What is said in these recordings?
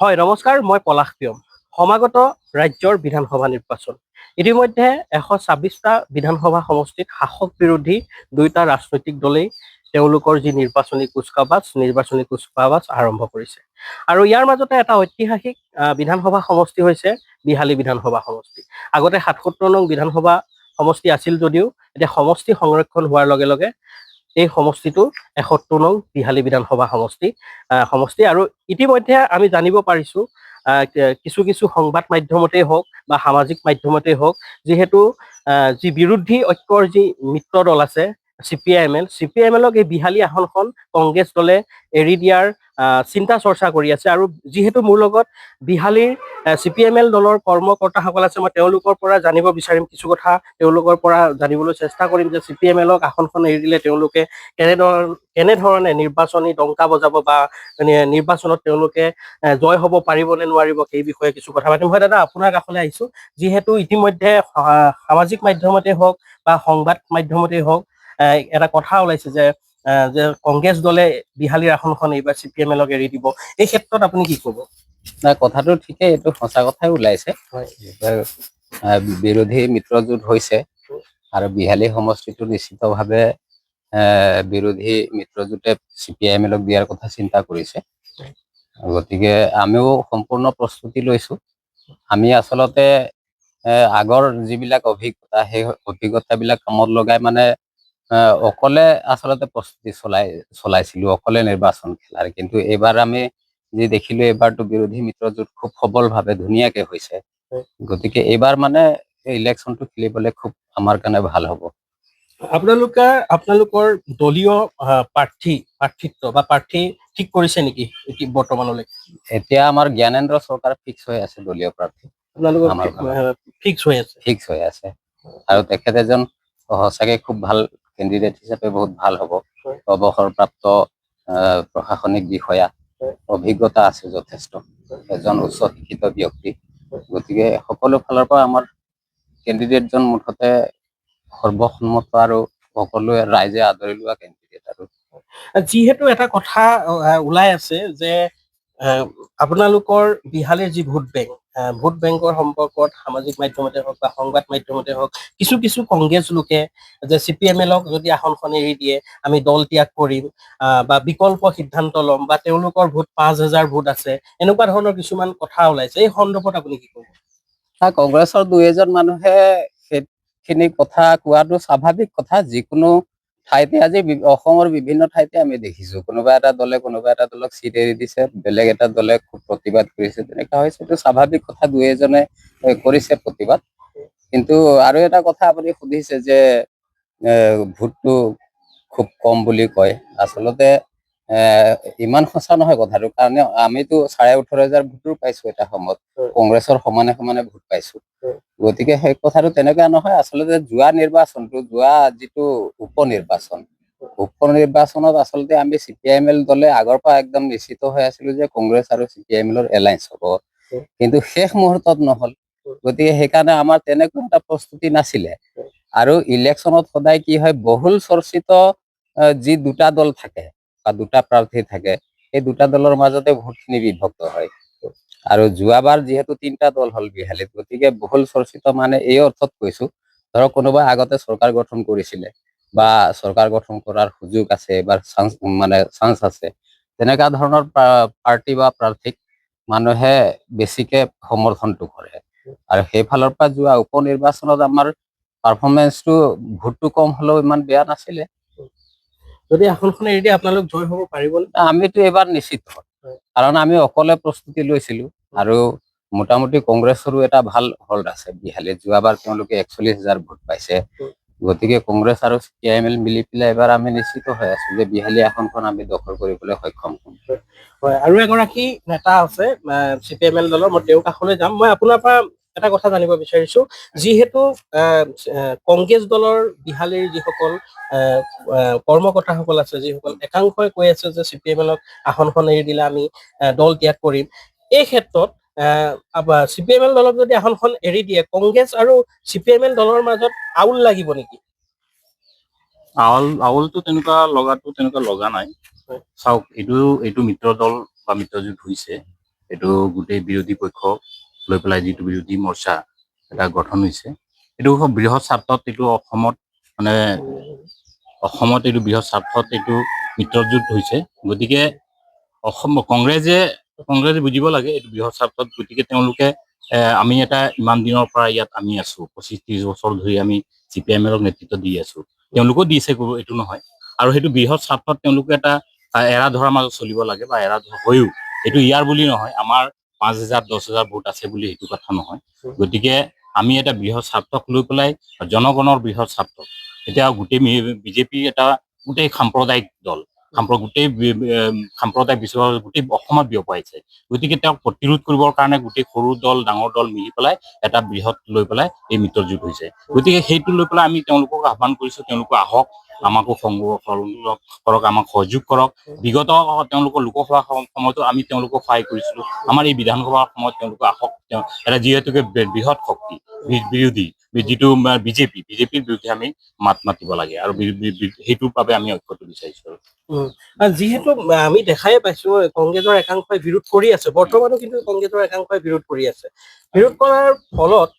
হয়, নমস্কাৰ। মই পলাশ প্ৰিয়ম। সমাগত ৰাজ্যৰ বিধানসভা নিৰ্বাচন। ইতিমধ্যে 126টা বিধানসভা সমষ্টিত শাসক বিৰোধী দুয়োটা ৰাজনৈতিক দলেই তেওঁলোকৰ যি নিৰ্বাচনী কুচকাৱাজ আৰম্ভ কৰিছে। আৰু ইয়াৰ মাজতে এটা ঐতিহাসিক বিধানসভা সমষ্টি হৈছে বিহালী বিধানসভা সমষ্টি। আগতে 77 নং বিধানসভা সমষ্টি আছিল যদিও এতিয়া সমষ্টি সংৰক্ষণ হোৱাৰ লগে লগে এই সমষ্টিটো 71 নং বিহালী বিধানসভা সমষ্টি আৰু ইতিমধ্যে আমি জানিব পাৰিছো কিছু কিছু সংবাদ মাধ্যমতেই হওক বা সামাজিক মাধ্যমতেই হওক, যিহেতু যি বিৰোধী ঐক্যৰ যি মিত্ৰ দল আছে CPIML এই বিহালী আসনখন কংগ্ৰেছ দলে এৰি দিয়াৰ চিন্তা চৰ্চা কৰি আছে। আৰু যিহেতু মোৰ লগত বিহালীৰ CPIML দলৰ কৰ্মকৰ্তাসকল আছে, মই তেওঁলোকৰ পৰা জানিব বিচাৰিম কিছু কথা, তেওঁলোকৰ পৰা জানিবলৈ চেষ্টা কৰিম যে CPIMLক আসনখন এৰি দিলে তেওঁলোকে কেনেধৰণে নিৰ্বাচনী ডংকা বজাব বা নিৰ্বাচনত তেওঁলোকে জয় হ'ব পাৰিব নে নোৱাৰিব, সেই বিষয়ে কিছু কথা পাতিম। হয় দাদা, আপোনাৰ কাষলৈ আহিছো। যিহেতু ইতিমধ্যে সামাজিক মাধ্যমতে হওক বা সংবাদ মাধ্যমতেই হওক এটা কথা ওলাইছে যে কংগ্ৰেছ দলে বিহালীৰ আসনখন এইবাৰ CPIMLক এৰি দিব। এই ক্ষেত্ৰত আপুনি কি ক'ব? নাই, কথাটো ঠিকেই, এইটো সঁচা কথাই ওলাইছে। বিৰোধী মিত্ৰজোঁট হৈছে আৰু বিহালী সমষ্টিটো নিশ্চিতভাৱে বিৰোধী মিত্ৰজোঁটে CPIMLক দিয়াৰ কথা চিন্তা কৰিছে। গতিকে আমিও সম্পূৰ্ণ প্ৰস্তুতি লৈছো। আমি আচলতে আগৰ যিবিলাক অভিজ্ঞতা, সেই অভিজ্ঞতাবিলাক কামত লগাই অকলে আচলতে প্ৰস্তুতি চলাইছিলো, অকলে নিৰ্বাচন খেলাৰ। কিন্তু এইবাৰ আমি যি দেখিলো, এইবাৰতো বিৰোধী মিত্ৰজোঁট খুব সবলভাৱে ধুনীয়াকে হৈছে। গতিকে এইবাৰ ইলেকশ্যনটো খেলিবলৈ খুব আমাৰ কাৰণে ভাল হ'ব। আপোনালোকৰ দলীয় প্ৰাৰ্থিত্ব বা প্ৰাৰ্থী ঠিক কৰিছে নেকি বৰ্তমানলৈ? এতিয়া আমাৰ জ্ঞানেন্দ্ৰ চৰকাৰ ফিক্স হৈ আছে, দলীয় প্ৰাৰ্থী ফিক্স হৈ আছে। আৰু তেখেত এজন সঁচাকে খুব ভাল কেণ্ডিডেট হিচাপে বহুত ভাল হ'ব। অৱসৰপ্ৰাপ্ত প্ৰশাসনিক বিষয়া, অভিজ্ঞতা আছে যথেষ্ট, এজন উচ্চ শিক্ষিত ব্যক্তি। গতিকে সকলো ফালৰ পৰা আমাৰ কেণ্ডিডেটজন মুঠতে সৰ্বসন্মত আৰু সকলোৱে ৰাইজে আদৰি লোৱা কেণ্ডিডেট। আৰু যিহেতু এটা কথা ওলাই আছে যে আপোনালোকৰ বিহালীৰ যি ভোট বেংকৰ সম্পৰ্কত সামাজিক মাধ্যমতে হওক বা সংবাদ মাধ্যমতে হওক কিছু কিছু কংগ্ৰেছ লোকে যে CPIMLক যদি আসনখন এৰি দিয়ে আমি দল ত্যাগ কৰিম বা বিকল্প সিদ্ধান্ত ল'ম বা তেওঁলোকৰ ভোট 5,000 ভোট আছে, এনেকুৱা ধৰণৰ কিছুমান কথা ওলাইছে। এই সন্দৰ্ভত আপুনি কি ক'ব? কংগ্ৰেছৰ দুই এজন মানুহে সেইখিনি কথা কোৱাটো স্বাভাৱিক কথা। যিকোনো ঠাইতে আজি অসমৰ বিভিন্ন ঠাইতে আমি দেখিছো, কোনোবা এটা দলক চিট এৰি দিছে, বেলেগ এটা দলে খুব প্ৰতিবাদ কৰিছে, তেনেকুৱা হৈছে। এইটো স্বাভাৱিক কথা, দুই এজনে কৰিছে প্ৰতিবাদ। কিন্তু আৰু এটা কথা আপুনি সুধিছে যে ভোটটো খুব কম বুলি কয়। আচলতে ইমান সঁচা নহয় কথাটো, কাৰণে আমিতো 18,500 ভোটো পাইছো এটা সময়ত, কংগ্ৰেছৰ সমানে সমানে ভোট পাইছো। গতিকে সেই কথাটো তেনেকুৱা নহয়। আচলতে যোৱা যিটো উপ নিৰ্বাচনত আচলতে আমি CPIML দলে আগৰ পৰা একদম নিশ্চিত হৈ আছিলো যে কংগ্ৰেছ আৰু CPIMLৰ এলায়েন্স হ'ব, কিন্তু শেষ মুহূৰ্তত নহল। গতিকে সেইকাৰণে আমাৰ তেনেকুৱা এটা প্ৰস্তুতি নাছিলে। আৰু ইলেকশ্যনত সদায় কি হয়, বহুল চৰ্চিত যি দুটা দল থাকে বা দুটা প্ৰাৰ্থী থাকে, সেই দুটা দলৰ মাজতে ভোটখিনি বিভক্ত হয়। আৰু যোৱাবাৰ যিহেতু 3টা দল হ'ল বিহালীত, গতিকে বহুল চৰ্চিত এই অৰ্থত কৈছো, ধৰক কোনোবা আগতে চৰকাৰ গঠন কৰিছিলে বা চৰকাৰ গঠন কৰাৰ সুযোগ আছে, এবাৰ চান্স আছে, তেনেকুৱা ধৰণৰ পাৰ্টি বা প্ৰাৰ্থীক মানুহে বেছিকে সমৰ্থনটো কৰে। আৰু সেইফালৰ পৰা যোৱা উপ নিৰ্বাচনত আমাৰ পাৰফৰ্মেঞ্চটো, ভোটটো কম হলেও ইমান বেয়া নাছিলে। যদি আসনখন এৰি দিয়ে আপোনালোক জয় হ'ব পাৰিব? আমিতো এবাৰ নিশ্চিত, কাৰণ আমি অকলে প্ৰস্তুতি লৈছিলো। আৰু মোটামুটি কংগ্ৰেছৰো এটা ভাল হল্ড আছে বিহালীত। যোৱাবাৰ তেওঁলোকে 41,000 ভোট পাইছে। গতিকে কংগ্ৰেছ আৰু CPIML মিলি পেলাই এবাৰ আমি নিশ্চিত হৈ আছো যে বিহালী আসনখন আমি দখল কৰিবলৈ সক্ষম হ'ম। হয়, আৰু এগৰাকী নেতা আছে CPIML দলৰ, মই তেওঁৰ কাষলৈ যাম। মই আপোনাৰ পৰা এটা কথা জানিব বিচাৰিছো, যিহেতু কংগ্ৰেছ দলৰ বিহালীৰ যিসকল কৰ্মকৰ্তাসকল আছে, যিসকল একাংশই কৈ আছে যে CPIMLক আসনখন এৰি দিলে আমি দল ত্যাগ কৰিম, এই ক্ষেত্ৰত CPIML দলক যদি আসনখন এৰি দিয়ে, কংগ্ৰেছ আৰু CPIML দলৰ মাজত আউল লাগিব নেকি? আউলটো তেনেকুৱা লগা নাই। চাওক, এইটো মিত্ৰ দল বা মিত্ৰজোঁট হৈছে, এইটো গোটেই বিৰোধী পক্ষ লৈ পেলাই যিটো বিৰোধী মৰ্চা এটা গঠন হৈছে, এইটো খুব বৃহৎ স্বাৰ্থত এইটো অসমত এইটো বৃহৎ স্বাৰ্থত এইটো মিত্ৰজোঁট হৈছে। গতিকে কংগ্ৰেছে বুজিব লাগে এইটো বৃহৎ স্বাৰ্থত। গতিকে তেওঁলোকে আমি এটা ইমান দিনৰ পৰা ইয়াত আমি আছো, 25-30 বছৰ ধৰি আমি CPIM-ক নেতৃত্ব দি আছো, তেওঁলোকেও দিছে, এইটো নহয়। আৰু সেইটো বৃহৎ স্বাৰ্থত তেওঁলোকে এটা এৰা ধৰাৰ মাজত চলিব লাগে, বা এৰা ধৰা হয়ও। এইটো ইয়াৰ বুলি নহয়, আমাৰ 5,000-10,000 ভোট আছে বুলি সেইটো কথা নহয়। গতিকে আমি এটা বৃহৎ স্বাৰ্থক লৈ পেলাই, জনগণৰ বৃহৎ স্বাৰ্থ, এতিয়া গোটেই বিজেপি এটা গোটেই সাম্প্ৰদায়িক দল, গোটেই সাম্প্ৰদায়িক বিশ্বাস গোটেই অসমত বিয়পাইছে। গতিকে তেওঁক প্ৰতিৰোধ কৰিবৰ কাৰণে গোটেই সৰু দল ডাঙৰ দল মিলি পেলাই এটা বৃহৎ লৈ পেলাই এই মিত্ৰজোঁট হৈছে। গতিকে সেইটো লৈ পেলাই আমি তেওঁলোকক আহ্বান কৰিছো, তেওঁলোকে আহক, আমাকো কৰক, আমাক সহযোগ কৰক। বিগত তেওঁলোকৰ লোকসভা সময়তো আমি তেওঁলোকক সহায় কৰিছিলো, আমাৰ এই বিধানসভাৰ সময়ত তেওঁলোকে আহক। এটা যিহেতুকে বৃহৎ শক্তি বিৰোধী, যিটো বিজেপিৰ বিৰুদ্ধে আমি মাত মাতিব লাগে, আৰু সেইটোৰ বাবে আমি ঐক্যটো বিচাৰিছো। আৰু যিহেতু আমি দেখাই পাইছো কংগ্ৰেছৰ একাংশই বিৰোধ কৰি আছে, বৰ্তমানো কিন্তু কংগ্ৰেছৰ একাংশই বিৰোধ কৰি আছে। বিৰোধ কৰাৰ ফলত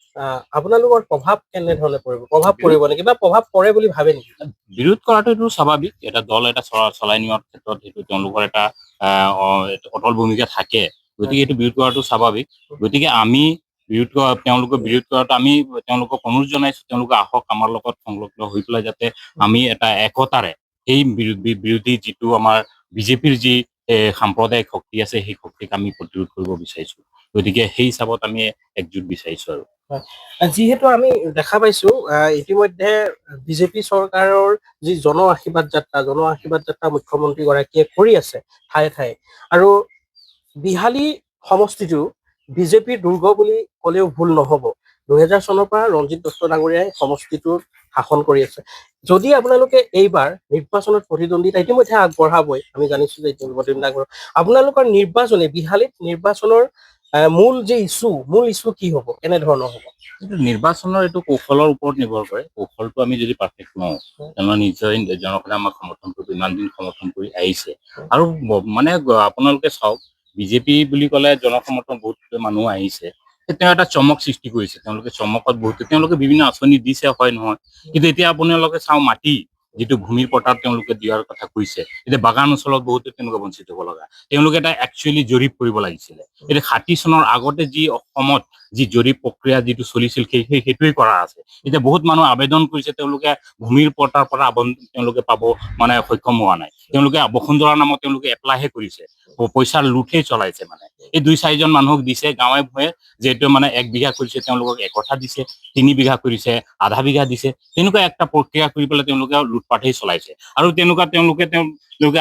আপোনালোকৰ প্ৰভাৱ কেনেধৰণে পৰিব? প্ৰভাৱ পৰিব নেকি, বা প্ৰভাৱ পৰে বুলি ভাবে নেকি? বিৰোধ কৰাটো এইটো স্বাভাৱিক, এটা দল এটা চলাই নিয়াৰ ক্ষেত্ৰত সেইটো তেওঁলোকৰ এটা অটল ভূমিকা থাকে। গতিকে এইটো বিৰোধ কৰাটো স্বাভাৱিক। গতিকে আমি তেওঁলোকে বিৰোধ কৰাটো আমি তেওঁলোকক অনুৰোধ জনাইছো, তেওঁলোকে আহক, আমাৰ লগত সংলগ্ন হৈ পেলাই যাতে আমি এটা একতাৰে এই বিৰোধী যিটো আমাৰ বিজেপিৰ যি সাম্প্ৰদায়িক শক্তি আছে, সেই শক্তিক আমি প্ৰতিৰোধ কৰিব বিচাৰিছো। গতিকে সেই হিচাপত আমি একজোট বিচাৰিছো। আৰু যিহেতু আমি দেখা পাইছো ইতিমধ্যে বিজেপি চৰকাৰৰ যি জন আশীৰ্বাদ যাত্ৰা মুখ্যমন্ত্ৰী গৰাকীয়ে কৰি আছে ঠায়ে ঠায়ে, আৰু বিহালী সমষ্টিটো বিজেপিৰ দুৰ্গ বুলি ক'লেও ভুল নহ'ব। 2000 চনৰ পৰা ৰঞ্জিত দত্ত ডাঙৰীয়াই সমষ্টিটোত শাসন কৰি আছে। যদি আপোনালোকে এইবাৰ নিৰ্বাচনত প্ৰতিদ্বন্দ্বিতা ইতিমধ্যে আগবঢ়াবই, আমি জানিছো যে আপোনালোকৰ নিৰ্বাচনে বিহালীত নিৰ্বাচনৰ মূল ইছ্যু কি হ'ব, কেনেধৰণৰ হ'ব? নিৰ্বাচনৰ এইটো কৌশলৰ ওপৰত নিৰ্ভৰ কৰে। কৌশলটো আমি যদি পাৰফেক্ট লওঁ, তেনেহ'লে নিশ্চয় জনসাধাৰণে আমাক সমৰ্থন কৰিব, ইমান দিন সমৰ্থন কৰি আহিছে। আৰু মানে আপোনালোকে চাওক, বিজেপি বুলি ক'লে জনসমৰ্থন বহুত মানুহ আহিছে, তেওঁ এটা চমক সৃষ্টি কৰিছে। তেওঁলোকে বিভিন্ন আঁচনি দিছে, হয় নহয়, কিন্তু এতিয়া আপোনালোকে চাওঁ, মাটি যিটো ভূমিৰ পট্টাত তেওঁলোকে দিয়াৰ কথা কৈছে, এতিয়া বাগান অঞ্চলত বহুতো তেওঁলোকে বঞ্চিত হ'ব লগা। তেওঁলোকে এটা একচুৱেলি জৰীপ কৰিব লাগিছিলে। এতিয়া 60 চনৰ আগতে যি অসমত যি জৰীপ প্ৰক্ৰিয়া যিটো চলিছিল, সেইটোৱে কৰা আছে। এতিয়া বহুত মানুহ আবেদন কৰিছে, তেওঁলোকে ভূমিৰ পট্টাৰ পৰা তেওঁলোকে পাব মানে সক্ষম হোৱা নাই। তেওঁলোকে বসুন্ধৰা নামত তেওঁলোকে এপ্লাইহে কৰিছে, পইচাৰ লুটহে চলাইছে। মানে এই 2-4জন মানুহক দিছে গাঁৱে ভূঞে, যিহেতু মানে 1 বিঘা কৰিছে তেওঁলোকক 1 কঠা দিছে, 3 বিঘা কৰিছে আধা বিঘা দিছে। তেনেকুৱা একটা প্ৰক্ৰিয়া কৰি পেলাই তেওঁলোকে লুটপাটহে চলাইছে। আৰু তেওঁলোকে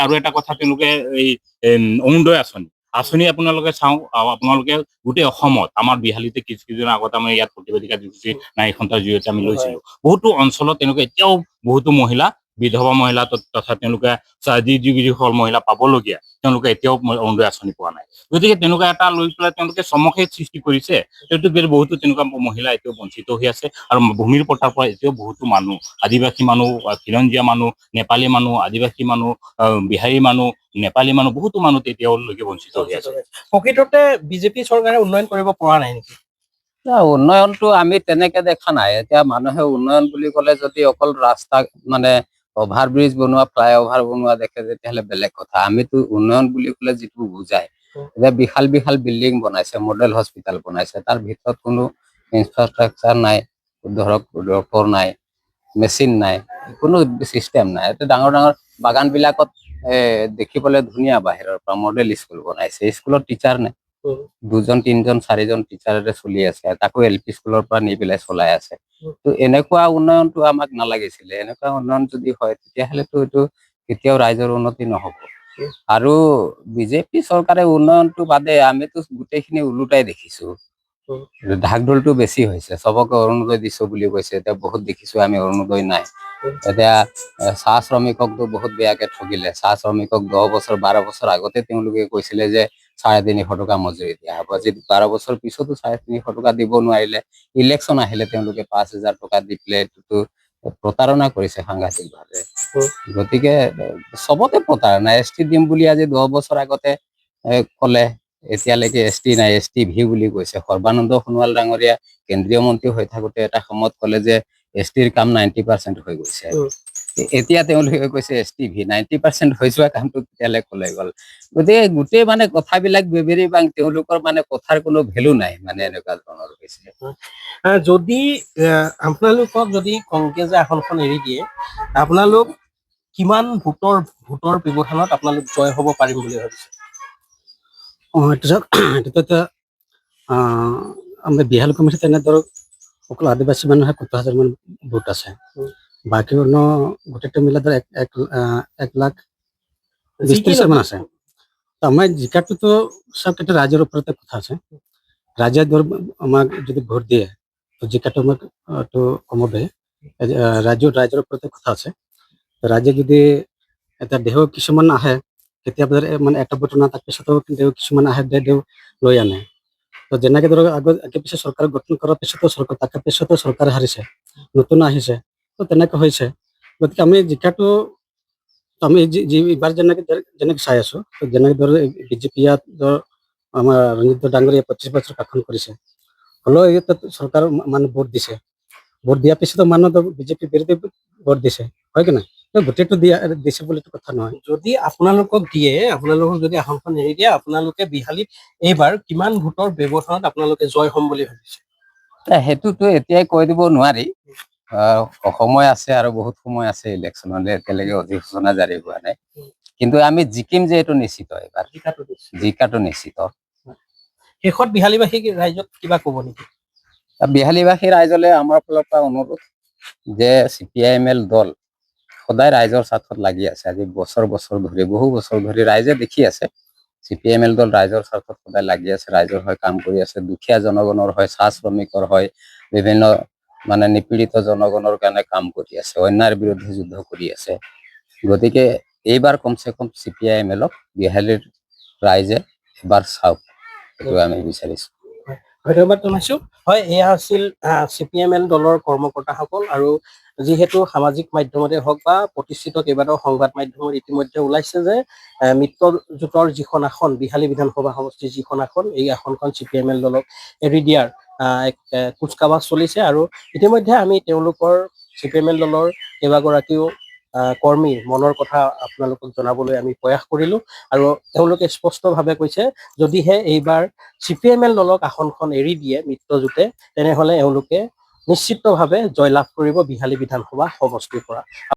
আৰু এটা কথা, তেওঁলোকে এই অৰুণোদয় আঁচনি আপোনালোকে চাওঁ, আপোনালোকে গোটেই অসমত, আমাৰ বিহালীতে কিছুদিনৰ আগত আমি ইয়াত প্ৰতিবেদিকা দিৱসী নাৰী সন্থাৰ জৰিয়তে আমি লৈছিলো, বহুতো অঞ্চলত তেওঁলোকে এতিয়াও বহুতো মহিলা, বিধৱা মহিলা তথা তেওঁলোকে যিসকল মহিলা পাবলগীয়া, তেওঁলোকে এতিয়াও অৰুণোদয় আঁচনি পোৱা নাই। গতিকে তেনেকুৱা এটা লৈ পেলাই তেওঁলোকে চমকহে সৃষ্টি কৰিছে। বহুতো তেনেকুৱা মহিলা এতিয়াও বঞ্চিত হৈ আছে। আৰু ভূমিৰ পট্টাৰ পৰা এতিয়াও বহুতো মানুহ, আদিবাসী মানুহ, খিলঞ্জীয়া মানুহ, নেপালী মানুহ, আদিবাসী মানুহ, বিহাৰী মানুহ, নেপালী মানুহ, বহুতো মানুহ এতিয়ালৈকে বঞ্চিত হৈ আছে। প্ৰকৃততে বিজেপি চৰকাৰে উন্নয়ন কৰিব পৰা নাই নেকি? উন্নয়নটো আমি তেনেকে দেখা নাই। এতিয়া মানুহে উন্নয়ন বুলি ক'লে যদি অকল ৰাস্তা মানে অভাৰ ব্ৰিজ বনোৱা, ফ্লাই অভাৰ বনোৱা দেখে, তেতিয়াহ'লে বেলেগ কথা। আমিতো উন্নয়ন বুলি ক'লে যিটো বুজায়, এতিয়া বিশাল বিল্ডিং বনাইছে, মডেল হস্পিটেল বনাইছে, তাৰ ভিতৰত কোনো ইনফ্ৰাষ্ট্ৰাকচাৰ নাই, ধৰক ডক্টৰ নাই, মেচিন নাই, কোনো চিষ্টেম নাই। এতিয়া ডাঙৰ বাগান বিলাকত দেখিবলৈ ধুনীয়া, বাহিৰৰ পৰা মডেল স্কুল বনাইছে, স্কুলত টিচাৰ নাই, 2জন 3জন 4জন টিচাৰেৰে চলি আছে, তাকো LP স্কুলৰ পৰা নি পেলাই চলাই আছে। তো এনেকুৱা উন্নয়নটো আমাক নালাগিছিলে। এনেকুৱা উন্নয়ন যদি হয়, তেতিয়াহ'লেতো এইটো কেতিয়াও ৰাইজৰ উন্নতি নহ'ব। আৰু বিজেপি চৰকাৰে উন্নয়নটো বাদে আমিতো গোটেইখিনি ওলোটাই দেখিছো। ঢাকঢোলটো বেছি হৈছে, চবকে অৰুণোদয় দিছো বুলি কৈছে, এতিয়া বহুত দেখিছো আমি অৰুণোদয় নাই। এতিয়া চাহ শ্ৰমিককতো বহুত বেয়াকে ঠগিলে। চাহ শ্ৰমিকক 10 বছৰ 12 বছৰ আগতে তেওঁলোকে কৈছিলে যে 350 টকা মজুৰি দিয়া হ'ব। আজি 12 বছৰ পিছতো 350 টকা দিব নোৱাৰিলে। ইলেকশ্যন আহিলে তেওঁলোকে 5000 টকা দি পেলাই এইটোতো প্ৰতাৰণা কৰিছে সাংঘাতিকভাৱে। গতিকে চবতে প্ৰতাৰণা। ST দিম বুলি আজি 10 বছৰ আগতে ক'লে, এতিয়ালৈকে এছ টি নাই, এছ টি ভি বুলি কৈছে। সৰ্বানন্দ সোণোৱাল ডাঙৰীয়া কেন্দ্ৰীয় মন্ত্ৰী হৈ থাকোতে এটা সময়ত ক'লে যে এছ টিৰ কাম 90% হৈ গৈছে। এতিয়া তেওঁলোকে কৈছে এছ টি ভি 90% হৈ যোৱা কামটো কেতিয়ালৈ ক'লে গ'ল। গতিকে গোটেই মানে কথাবিলাক বেবেৰি বাং, তেওঁলোকৰ মানে কথাৰ কোনো ভেলু নাই, মানে এনেকুৱা ধৰণৰ হৈছে। যদি আপোনালোকক যদি কংগ্ৰেছে আসনখন এৰি দিয়ে, আপোনালোক কিমান ভোটৰ ব্যৱধানত আপোনালোক জয় হ'ব পাৰিম বুলি ভাবিছে? এইটো এটা আমাৰ বিহাল কমিটিত এনে ধৰক অকল আদিবাসী মানুহে 70,000 মান ভোট আছে। বাকী অন্য গোটেইটো মিলাই ধৰ 1,20,000 মান আছে। তো আমাৰ জিকাটোতো চব এটা ৰাজ্যৰ ওপৰতে কথা আছে। ৰাজ্যে ধৰ আমাক যদি ভোট দিয়ে তো জিকাটো আমাক তো কমাবে। ৰাজ্যৰ ওপৰতে কথা আছে। ৰাজ্যে যদি এটা দেহ কিছুমান আহে, কেতিয়াবা মানে এটা ভোট নাথাক পিছতো কিন্তু কিছুমান আহে দেহ লৈ আনে। তো যেনেকে ধৰক আগে পিছে চৰকাৰ গঠন কৰাৰ পিছতো চৰকাৰ হাৰিছে, নতুন আহিছে, তো তেনেকে হৈছে। গতিকে আমি জিকাটো আমি এইবাৰ যেনেকে চাই আছো, যেনেকে ধৰ বিজেপি ইয়াত ধৰ আমাৰ ৰঞ্জিত ডাঙৰীয়া 25 বছৰ শাসন কৰিছে, হ'লেও ইয়াত চৰকাৰ মানুহ ভোট দিছে। ভোট দিয়াৰ পিছতো মানুহ বিজেপি বিৰোধী ভোট দিছে, হয় কি নাই? গোটেইটো দিছে বুলি কথা নহয়। যদি আপোনালোকক দিয়ে, আপোনালোকক যদি আসনখন এৰি দিয়ে, আপোনালোকে বিহালীত এইবাৰ কিমান ভোটৰ ব্যৱধানত আপোনালোকে জয় হ'ম বুলি ভাবিছে? সেইটোতো এতিয়াই কৈ দিব নোৱাৰি। সময় আছে আৰু বহুত সময় আছে ইলেকশ্যনলৈ, এতিয়ালৈকে অধিসূচনা জাৰি হোৱা নাই। কিন্তু আমি জিকিম যে এইটো নিশ্চিত, এইবাৰ জিকাটো নিশ্চিত। শেষত বিহালীবাসী ৰাইজক কিবা ক'ব নেকি? বিহালীবাসী ৰাইজলৈ আমাৰ ফালৰ পৰা অনুৰোধ যে CPIML দল সদায় ৰাইজৰ স্বাৰ্থত লাগি আছে। আজি বছৰ ধৰি, বহু বছৰ ধৰি ৰাইজে দেখি আছে CPIML দল ৰাইজৰ স্বাৰ্থত সদায় লাগি আছে, ৰাইজৰ হৈ কাম কৰি আছে। দুখীয়া জনগণৰ হয়, চাহ শ্ৰমিকৰ হয়, বিভিন্ন মানে নিপীড়িত জনগণৰ কাৰণে কাম কৰি আছে, অন্যায়ৰ বিৰুদ্ধে যুদ্ধ কৰি আছে। গতিকে এইবাৰ কমচে কম CPIMLক বিহালীৰ ৰাইজে এবাৰ চাওক, সেইটো আমি বিচাৰিছো। ধন্যবাদ জনাইছো। হয়, এয়া আছিল CPIML দলৰ কৰ্মকৰ্তাসকল। আৰু যিহেতু সামাজিক মাধ্যমতে হওক বা প্ৰতিষ্ঠিত কেইবাটাও সংবাদ মাধ্যমত ইতিমধ্যে ওলাইছে যে মিত্ৰজোঁটৰ যিখন আসন, বিহালী বিধানসভা সমষ্টিৰ যিখন আসন, এই আসনখন CPIML দলক এৰি দিয়াৰ এক কুচকাৱাজ চলিছে। আৰু ইতিমধ্যে আমি তেওঁলোকৰ CPIML দলৰ কেইবাগৰাকীও কৰ্মীৰ মনৰ কথা আপোনালোকক জনাবলৈ আমি প্ৰয়াস কৰিলো। আৰু তেওঁলোকে স্পষ্টভাৱে কৈছে, যদিহে এইবাৰ CPIML দলক আসনখন এৰি দিয়ে মিত্ৰজোঁটে, তেনেহলে এওঁলোকে নিশ্চিতভাৱে জয়লাভ কৰিব বিহালী বিধানসভা সমষ্টিৰ পৰা।